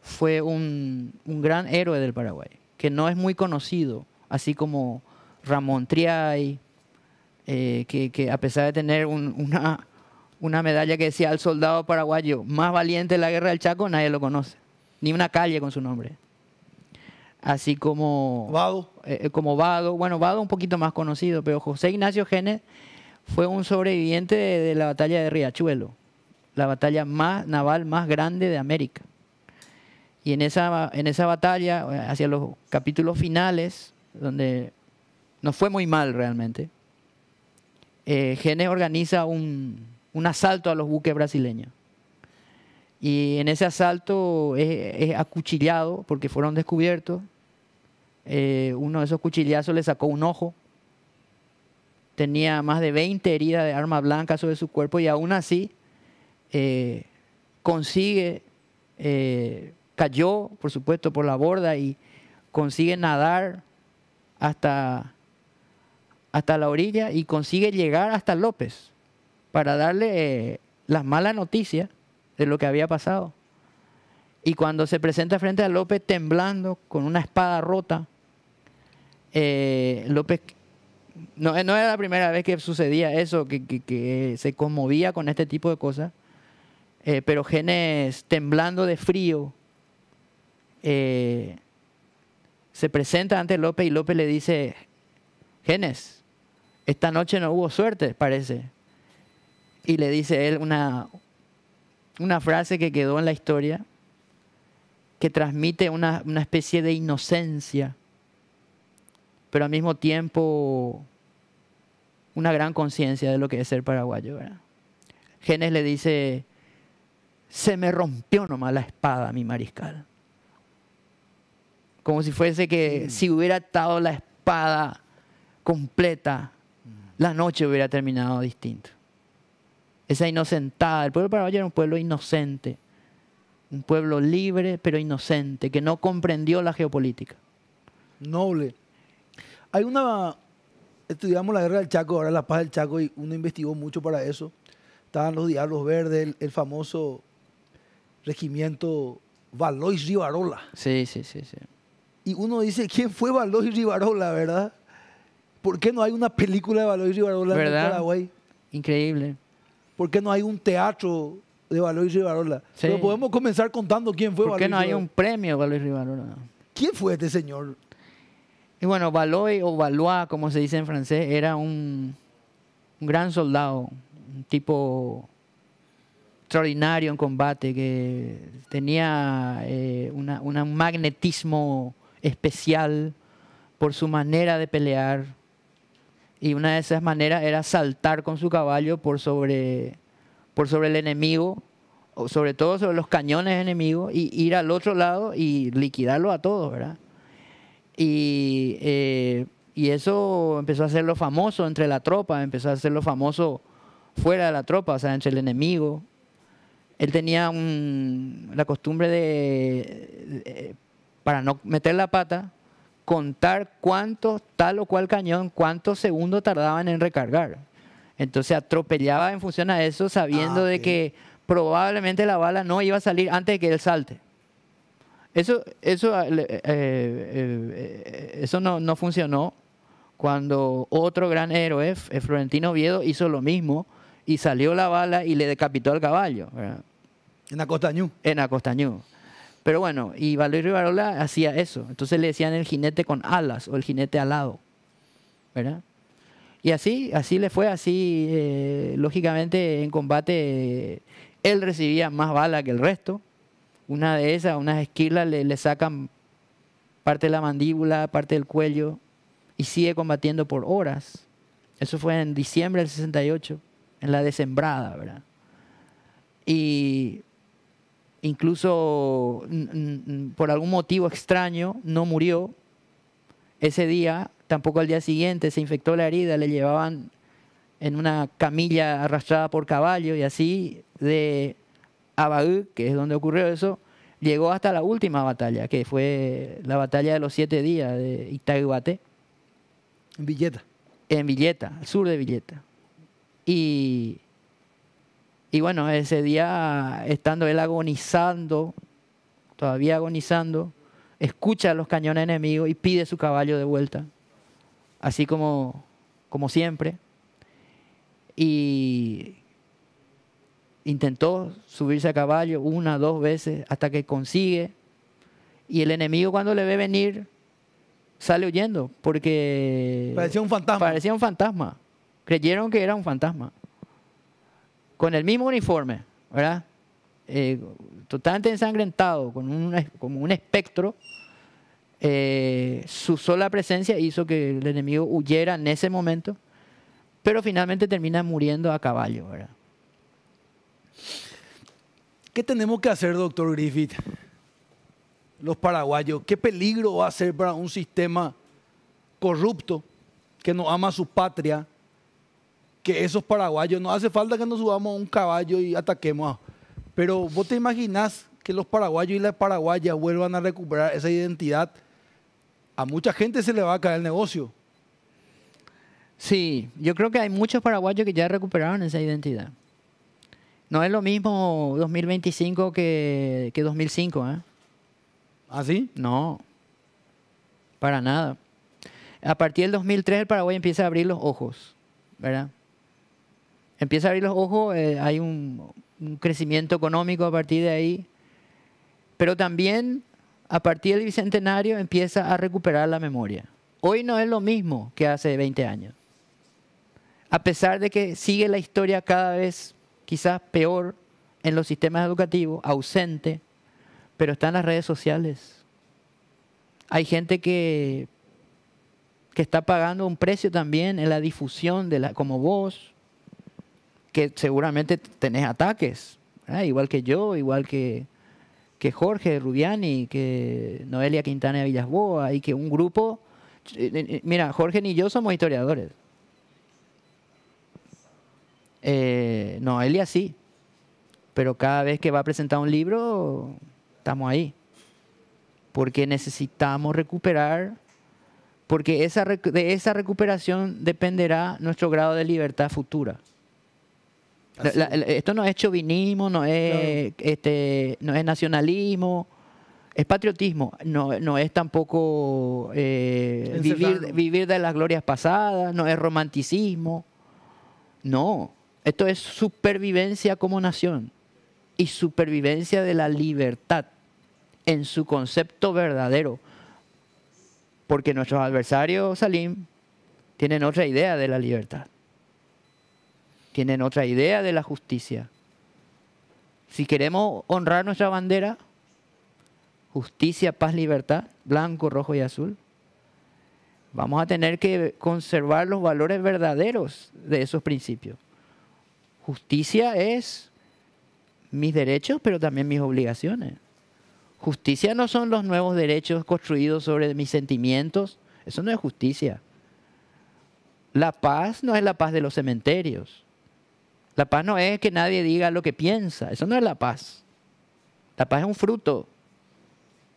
fue un gran héroe del Paraguay, que no es muy conocido, así como Ramón Triay, que a pesar de tener una medalla que decía al soldado paraguayo más valiente de la guerra del Chaco, nadie lo conoce, ni una calle con su nombre. Así como Vado. Como Vado, bueno, Vado un poquito más conocido, pero José Ignacio Genes fue un sobreviviente de la batalla de Riachuelo, la batalla naval más grande de América. Y en esa batalla, hacia los capítulos finales, donde nos fue muy mal realmente, Genes organiza un asalto a los buques brasileños. Y en ese asalto es acuchillado porque fueron descubiertos. Uno de esos cuchillazos le sacó un ojo. Tenía más de 20 heridas de arma blanca sobre su cuerpo y aún así cayó, por supuesto, por la borda y consigue nadar hasta la orilla y consigue llegar hasta López para darle las malas noticias de lo que había pasado. Y cuando se presenta frente a López temblando con una espada rota, López no era la primera vez que sucedía eso, que se conmovía con este tipo de cosas, pero Genes, temblando de frío, se presenta ante López y López le dice: Genes, esta noche no hubo suerte, parece. Y le dice él una frase que quedó en la historia, que transmite una especie de inocencia, pero al mismo tiempo una gran conciencia de lo que es ser paraguayo, ¿verdad? Genes le dice: se me rompió nomás la espada, mi mariscal. Como si fuese que si hubiera estado la espada completa, la noche hubiera terminado distinto. Esa inocentada, el pueblo paraguayo era un pueblo inocente, un pueblo libre pero inocente, que no comprendió la geopolítica. Noble. Estudiamos la guerra del Chaco, ahora la paz del Chaco, y uno investigó mucho para eso. Estaban los Diablos Verdes, el famoso regimiento Valois Rivarola. Sí. Y uno dice: ¿quién fue Valois Rivarola, verdad? ¿Por qué no hay una película de Valois Rivarola en el Paraguay? Increíble. ¿Por qué no hay un teatro de Valois Rivarola? Sí. Pero podemos comenzar contando quién fue ¿Por qué Valois no hay Rivarola. un premio Valois Rivarola? ¿Quién fue este señor? Y bueno, Valois o Valois, como se dice en francés, era un gran soldado, un tipo extraordinario en combate, que tenía un magnetismo especial por su manera de pelear. Y una de esas maneras era saltar con su caballo por sobre el enemigo, o sobre todo sobre los cañones enemigos, y ir al otro lado y liquidarlo a todos, ¿verdad? Y eso empezó a hacerlo famoso entre la tropa, empezó a hacerlo famoso fuera de la tropa, o sea, entre el enemigo. Él tenía la costumbre de, para no meter la pata, contar tal o cual cañón, cuántos segundos tardaban en recargar. Entonces atropellaba en función a eso, sabiendo de que probablemente la bala no iba a salir antes de que él salte. Eso no funcionó cuando otro gran héroe, Florentino Oviedo, hizo lo mismo y salió la bala y le decapitó al caballo, ¿verdad? En Acostañú. En Acostañú. Pero bueno, y Valois Rivarola hacía eso. Entonces le decían el jinete con alas o el jinete alado, ¿verdad? Y así le fue, lógicamente en combate él recibía más balas que el resto. Una de esas, unas esquirlas, le sacan parte de la mandíbula, parte del cuello, y sigue combatiendo por horas. Eso fue en diciembre del 68, en la Decembrada, ¿verdad? Y incluso por algún motivo extraño no murió ese día, tampoco al día siguiente se infectó la herida, le llevaban en una camilla arrastrada por caballo y así de Abaú, que es donde ocurrió eso, llegó hasta la última batalla, que fue la batalla de los 7 días de Itaiguaté. En Villeta. En Villeta, al sur de Villeta. Y bueno, ese día, estando él agonizando, todavía agonizando, escucha a los cañones enemigos y pide su caballo de vuelta, así como siempre. Y intentó subirse a caballo 1 o 2 veces hasta que consigue. Y el enemigo, cuando le ve venir, sale huyendo porque Parecía un fantasma. Parecía un fantasma. Creyeron que era un fantasma. Con el mismo uniforme, ¿verdad? Totalmente ensangrentado, como un espectro. Su sola presencia hizo que el enemigo huyera en ese momento, pero finalmente termina muriendo a caballo, ¿verdad? ¿Qué tenemos que hacer, doctor Griffith? Los paraguayos, ¿qué peligro va a ser para un sistema corrupto que no ama a su patria? Que esos paraguayos, no hace falta que nos subamos a un caballo y ataquemos. Pero vos te imaginás que los paraguayos y las paraguayas vuelvan a recuperar esa identidad. A mucha gente se le va a caer el negocio. Sí, yo creo que hay muchos paraguayos que ya recuperaron esa identidad. No es lo mismo 2025 que 2005, ¿eh? ¿Ah, sí? No, para nada. A partir del 2003 el Paraguay empieza a abrir los ojos, ¿verdad? Empieza a abrir los ojos, hay un crecimiento económico a partir de ahí, pero también a partir del Bicentenario empieza a recuperar la memoria. Hoy no es lo mismo que hace 20 años. A pesar de que sigue la historia cada vez quizás peor en los sistemas educativos, ausente, pero está en las redes sociales. Hay gente que está pagando un precio también en la difusión, como vos, que seguramente tenés ataques, ¿verdad? Igual que yo, igual que Jorge Rubiani, que Noelia Quintana de Villasboa, y que un grupo... Mira, Jorge ni yo somos historiadores. Noelia sí, pero cada vez que va a presentar un libro, estamos ahí. Porque necesitamos recuperar, porque de esa recuperación dependerá nuestro grado de libertad futura. Esto no es chauvinismo, no es, claro, no es nacionalismo, es patriotismo. No es tampoco vivir de las glorias pasadas, no es romanticismo. No, esto es supervivencia como nación y supervivencia de la libertad en su concepto verdadero. Porque nuestros adversarios, Salim, tienen otra idea de la libertad. Tienen otra idea de la justicia. Si queremos honrar nuestra bandera, justicia, paz, libertad, blanco, rojo y azul, vamos a tener que conservar los valores verdaderos de esos principios. Justicia es mis derechos, pero también mis obligaciones. Justicia no son los nuevos derechos construidos sobre mis sentimientos. Eso no es justicia. La paz no es la paz de los cementerios. La paz no es que nadie diga lo que piensa. Eso no es la paz. La paz es un fruto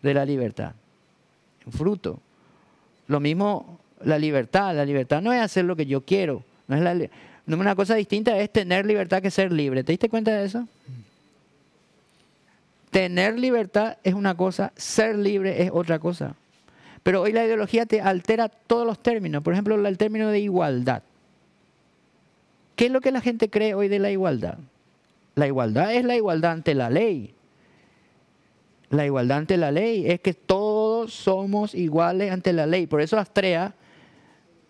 de la libertad. Un fruto. Lo mismo la libertad. La libertad no es hacer lo que yo quiero. Una cosa distinta es tener libertad que ser libre. ¿Te diste cuenta de eso? Tener libertad es una cosa, ser libre es otra cosa. Pero hoy la ideología te altera todos los términos. Por ejemplo, el término de igualdad. ¿Qué es lo que la gente cree hoy de la igualdad? La igualdad es la igualdad ante la ley. La igualdad ante la ley es que todos somos iguales ante la ley. Por eso Astrea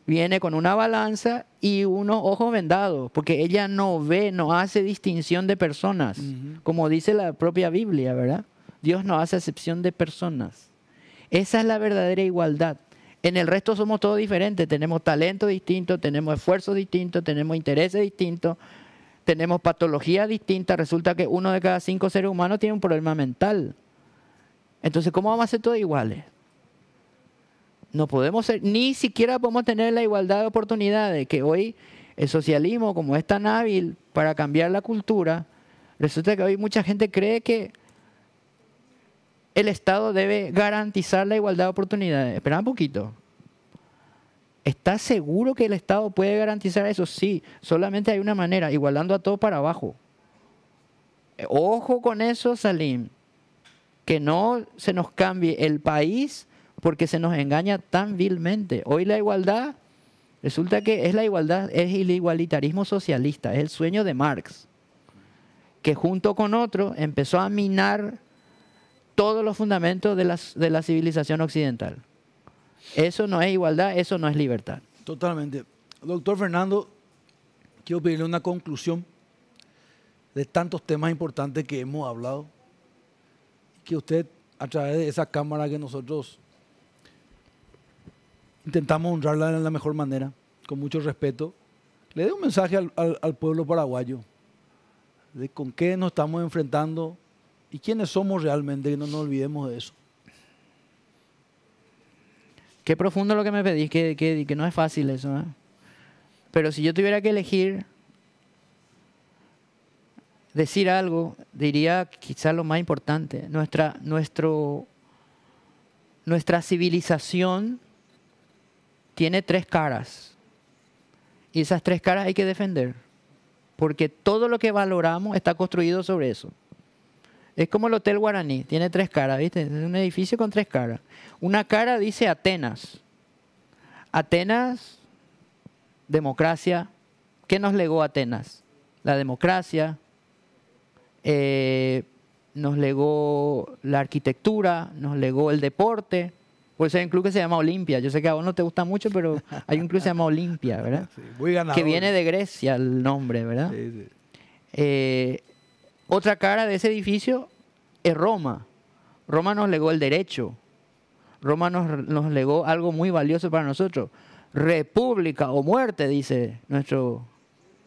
viene con una balanza y unos ojos vendados, porque ella no ve, no hace distinción de personas, como dice la propia Biblia, ¿verdad? Dios no hace excepción de personas. Esa es la verdadera igualdad. En el resto somos todos diferentes, tenemos talento distinto, tenemos esfuerzos distintos, tenemos intereses distintos, tenemos patologías distintas, resulta que 1 de cada 5 seres humanos tiene un problema mental. Entonces, ¿cómo vamos a ser todos iguales? No podemos ser, ni siquiera podemos tener la igualdad de oportunidades, que hoy el socialismo, como es tan hábil para cambiar la cultura, resulta que hoy mucha gente cree que el Estado debe garantizar la igualdad de oportunidades. Espera un poquito. ¿Estás seguro que el Estado puede garantizar eso? Sí, solamente hay una manera, igualando a todo para abajo. Ojo con eso, Salim. Que no se nos cambie el país porque se nos engaña tan vilmente. Hoy la igualdad, resulta que es la igualdad, es el igualitarismo socialista, es el sueño de Marx, que junto con otro empezó a minar todos los fundamentos de la civilización occidental. Eso no es igualdad, eso no es libertad. Totalmente. Doctor Fernando, quiero pedirle una conclusión de tantos temas importantes que hemos hablado, que usted, a través de esa cámara que nosotros intentamos honrarla de la mejor manera, con mucho respeto, le dé un mensaje al pueblo paraguayo de con qué nos estamos enfrentando y quiénes somos realmente, que no nos olvidemos de eso. Qué profundo lo que me pedís, que no es fácil eso, ¿eh? Pero si yo tuviera que elegir decir algo, diría quizás lo más importante. Nuestra civilización tiene 3 caras. Y esas 3 caras hay que defender. Porque todo lo que valoramos está construido sobre eso. Es como el Hotel Guaraní, tiene 3 caras, ¿viste? Es un edificio con 3 caras. Una cara dice Atenas. Atenas, democracia. ¿Qué nos legó Atenas? La democracia. Nos legó la arquitectura, nos legó el deporte. Por eso hay un club que se llama Olimpia. Yo sé que a vos no te gusta mucho, pero hay un club que se llama Olimpia, ¿verdad? Sí, muy ganador. Que viene de Grecia el nombre, ¿verdad? Sí, sí. Otra cara de ese edificio es Roma. Roma nos legó el derecho. Roma nos legó algo muy valioso para nosotros. República o muerte, dice nuestro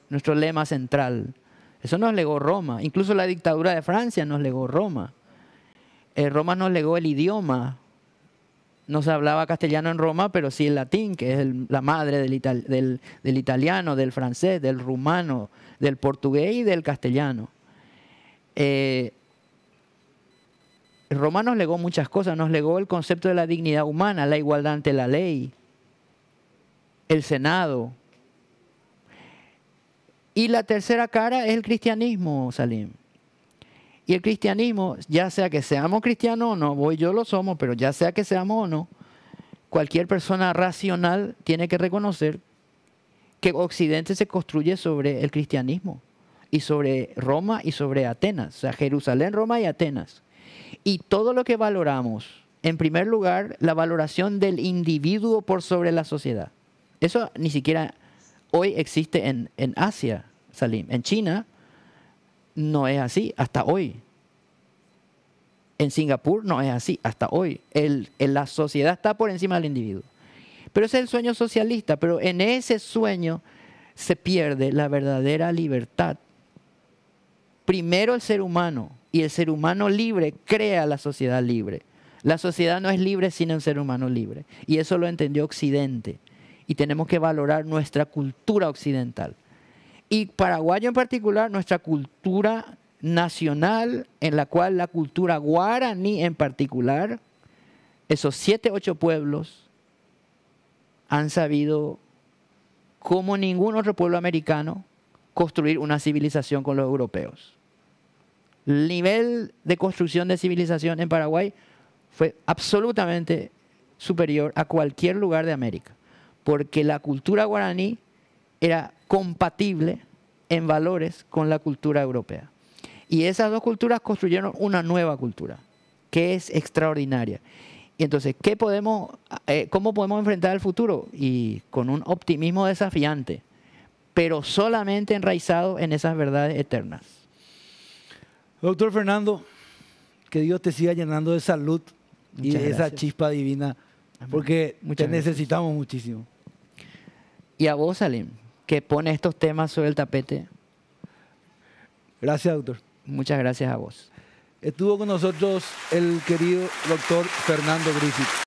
lema central. Eso nos legó Roma. Incluso la dictadura de Francia nos legó Roma. Roma nos legó el idioma. No se hablaba castellano en Roma, pero sí el latín, que es la madre del italiano, del francés, del rumano, del portugués y del castellano. Roma nos legó muchas cosas. Nos legó el concepto de la dignidad humana, la igualdad ante la ley, el Senado. Y la tercera cara es el cristianismo, Salim. Y el cristianismo, ya sea que seamos cristianos o no, vos y yo lo somos, pero ya sea que seamos o no, cualquier persona racional tiene que reconocer que Occidente se construye sobre el cristianismo, y sobre Roma y sobre Atenas, o sea, Jerusalén, Roma y Atenas. Y todo lo que valoramos, en primer lugar, la valoración del individuo por sobre la sociedad. Eso ni siquiera hoy existe en Asia, Salim. En China no es así hasta hoy. En Singapur no es así hasta hoy. La sociedad está por encima del individuo. Pero ese es el sueño socialista. Pero en ese sueño se pierde la verdadera libertad. Primero el ser humano. Y el ser humano libre crea la sociedad libre. La sociedad no es libre sin un ser humano libre. Y eso lo entendió Occidente. Y tenemos que valorar nuestra cultura occidental. Y paraguayo en particular, nuestra cultura nacional, en la cual la cultura guaraní en particular, esos 7, 8 pueblos han sabido, como ningún otro pueblo americano, construir una civilización con los europeos. El nivel de construcción de civilización en Paraguay fue absolutamente superior a cualquier lugar de América, porque la cultura guaraní era compatible en valores con la cultura europea. Y esas dos culturas construyeron una nueva cultura, que es extraordinaria. Y entonces, ¿cómo podemos enfrentar el futuro? Y con un optimismo desafiante, pero solamente enraizado en esas verdades eternas. Doctor Fernando, que Dios te siga llenando de salud y de esa chispa divina, porque te necesitamos muchísimo. Y a vos, Salim, que pone estos temas sobre el tapete. Gracias, doctor. Muchas gracias a vos. Estuvo con nosotros el querido doctor Fernando Griffith.